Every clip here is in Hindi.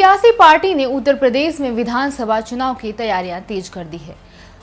सियासी पार्टी ने उत्तर प्रदेश में विधानसभा चुनाव की तैयारियां तेज कर दी है।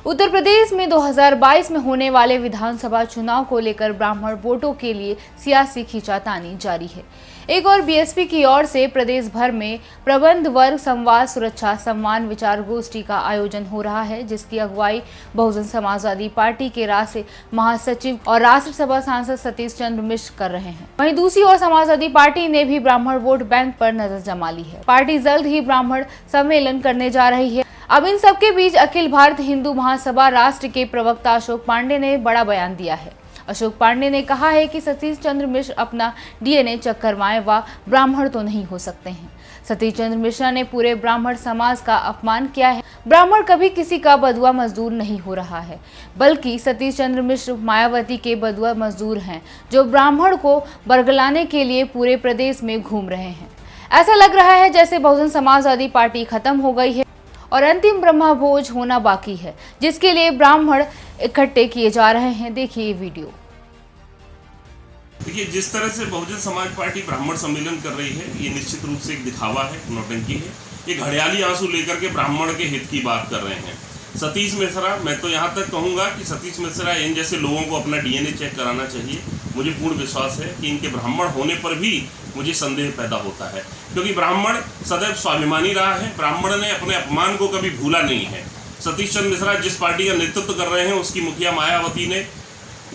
उत्तर प्रदेश में 2022 में होने वाले विधानसभा चुनाव को लेकर ब्राह्मण वोटों के लिए सियासी खींचातानी जारी है। एक और बीएसपी की ओर से प्रदेश भर में प्रबंध वर्ग संवाद सुरक्षा सम्मान विचार गोष्ठी का आयोजन हो रहा है, जिसकी अगुवाई बहुजन समाजवादी पार्टी के राष्ट्रीय महासचिव और राज्यसभा सांसद सतीश चंद्र मिश्र कर रहे हैं। वहीं दूसरी ओर समाजवादी पार्टी ने भी ब्राह्मण वोट बैंक पर नजर जमा ली है। पार्टी जल्द ही ब्राह्मण सम्मेलन करने जा रही है। अब इन सबके बीच अखिल भारत हिंदू महासभा राष्ट्र के प्रवक्ता अशोक पांडे ने बड़ा बयान दिया है। अशोक पांडे ने कहा है कि सतीश चंद्र मिश्र अपना डीएनए चेक करवाएं, व ब्राह्मण तो नहीं हो सकते हैं। सतीश चंद्र मिश्रा ने पूरे ब्राह्मण समाज का अपमान किया है। ब्राह्मण कभी किसी का बदुआ मजदूर नहीं हो रहा है, बल्कि सतीश चंद्र मिश्र मायावती के बदुआ मजदूर हैं, जो ब्राह्मण को बरगलाने के लिए पूरे प्रदेश में घूम रहे हैं। ऐसा लग रहा है जैसे बहुजन समाजवादी पार्टी खत्म हो गई है और अंतिम ब्रह्मा भोज होना बाकी है, जिसके लिए ब्राह्मण इकट्ठे किए जा रहे हैं। देखिए ये वीडियो। देखिए, जिस तरह से बहुजन समाज पार्टी ब्राह्मण सम्मेलन कर रही है, ये निश्चित रूप से एक दिखावा है, नौटंकी है। ये घड़ियाली आंसू लेकर के ब्राह्मण के हित की बात कर रहे हैं। सतीश मिश्रा, मैं तो यहाँ तक कहूँगा कि सतीश मिश्रा इन जैसे लोगों को अपना डीएनए चेक कराना चाहिए। मुझे पूर्ण विश्वास है कि इनके ब्राह्मण होने पर भी मुझे संदेह पैदा होता है, क्योंकि ब्राह्मण सदैव स्वाभिमानी रहा है। ब्राह्मण ने अपने अपमान को कभी भूला नहीं है। सतीश चंद्र मिश्रा जिस पार्टी का नेतृत्व कर रहे हैं, उसकी मुखिया मायावती ने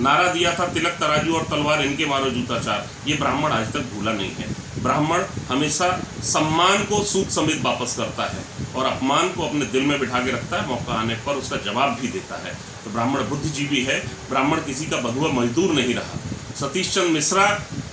नारा दिया था, तिलक तराजू और तलवार इनके मारो जूताचार। ये ब्राह्मण आज तक भूला नहीं है। ब्राह्मण हमेशा सम्मान को सूद समेत वापस करता है और अपमान को अपने दिल में बिठा के रखता है। मौका आने पर उसका जवाब भी देता है। तो ब्राह्मण बुद्धिजीवी है। ब्राह्मण किसी का बधुआ मजदूर नहीं रहा। सतीश चंद्र मिश्रा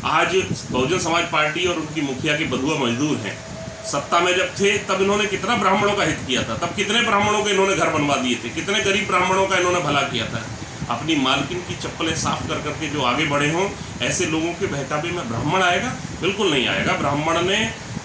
आज बहुजन समाज पार्टी और उनकी मुखिया के बधुआ मजदूर हैं। सत्ता में जब थे तब इन्होंने कितना ब्राह्मणों का हित किया था, तब कितने ब्राह्मणों के इन्होंने घर बनवा दिए थे, कितने गरीब ब्राह्मणों का इन्होंने भला किया था। अपनी मालकिन की चप्पलें साफ कर करके जो आगे बढ़े हों, ऐसे लोगों के बहकावे में ब्राह्मण आएगा? बिल्कुल नहीं आएगा। ब्राह्मण ने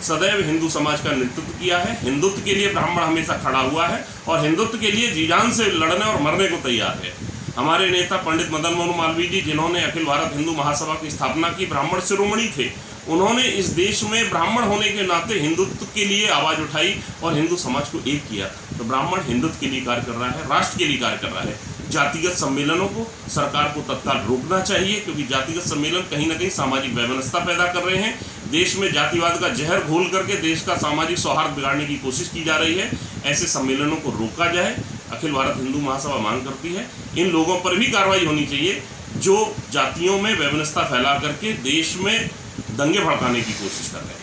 सदैव हिंदू समाज का नेतृत्व किया है। हिंदुत्व के लिए ब्राह्मण हमेशा खड़ा हुआ है और हिंदुत्व के लिए जी जान से लड़ने और मरने को तैयार है। हमारे नेता पंडित मदन मोहन मालवीय जी, जिन्होंने अखिल भारत हिंदू महासभा की स्थापना की, ब्राह्मण शिरोमणि थे। उन्होंने इस देश में ब्राह्मण होने के नाते हिंदुत्व के लिए आवाज़ उठाई और हिंदू समाज को एक किया। तो ब्राह्मण हिंदुत्व के लिए कार्य कर रहा है, राष्ट्र के लिए कार्य कर रहा है। जातिगत सम्मेलनों को सरकार को तत्काल रोकना चाहिए, क्योंकि जातिगत सम्मेलन कहीं ना कहीं सामाजिक व्यवस्था पैदा कर रहे हैं। देश में जातिवाद का जहर घोल करके देश का सामाजिक सौहार्द बिगाड़ने की कोशिश की जा रही है। ऐसे सम्मेलनों को रोका जाए। अखिल भारत हिंदू महासभा मांग करती है इन लोगों पर भी कार्रवाई होनी चाहिए जो जातियों में व्यवस्था फैला करके देश में दंगे भड़काने की कोशिश कर रहे हैं।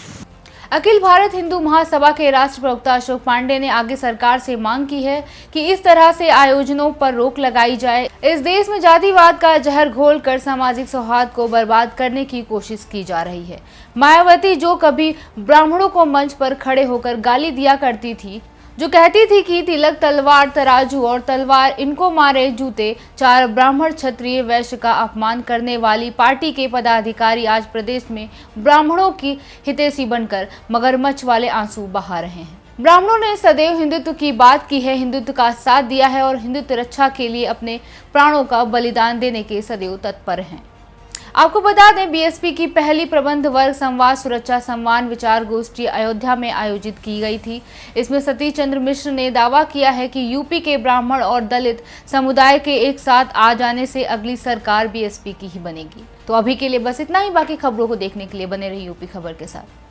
अखिल भारत हिंदू महासभा के राष्ट्रीय प्रवक्ता अशोक पांडे ने आगे सरकार से मांग की है कि इस तरह से आयोजनों पर रोक लगाई जाए। इस देश में जातिवाद का जहर घोलकर सामाजिक सौहार्द को बर्बाद करने की कोशिश की जा रही है। मायावती, जो कभी ब्राह्मणों को मंच पर खड़े होकर गाली दिया करती थी, जो कहती थी कि तिलक तलवार तराजू और तलवार इनको मारे जूते, चार ब्राह्मण क्षत्रिय वैश्य का अपमान करने वाली पार्टी के पदाधिकारी आज प्रदेश में ब्राह्मणों की हितैषी बनकर मगरमच्छ वाले आंसू बहा रहे हैं। ब्राह्मणों ने सदैव हिंदुत्व की बात की है, हिंदुत्व का साथ दिया है और हिंदुत्व रक्षा के लिए अपने प्राणों का बलिदान देने के सदैव तत्पर हैं। आपको बता दें, बीएसपी की पहली प्रबंध वर्ग संवाद सुरक्षा सम्मान विचार गोष्ठी अयोध्या में आयोजित की गई थी। इसमें सतीश चंद्र मिश्र ने दावा किया है कि यूपी के ब्राह्मण और दलित समुदाय के एक साथ आ जाने से अगली सरकार बीएसपी की ही बनेगी। तो अभी के लिए बस इतना ही। बाकी खबरों को देखने के लिए बने रहिए यूपी खबर के साथ।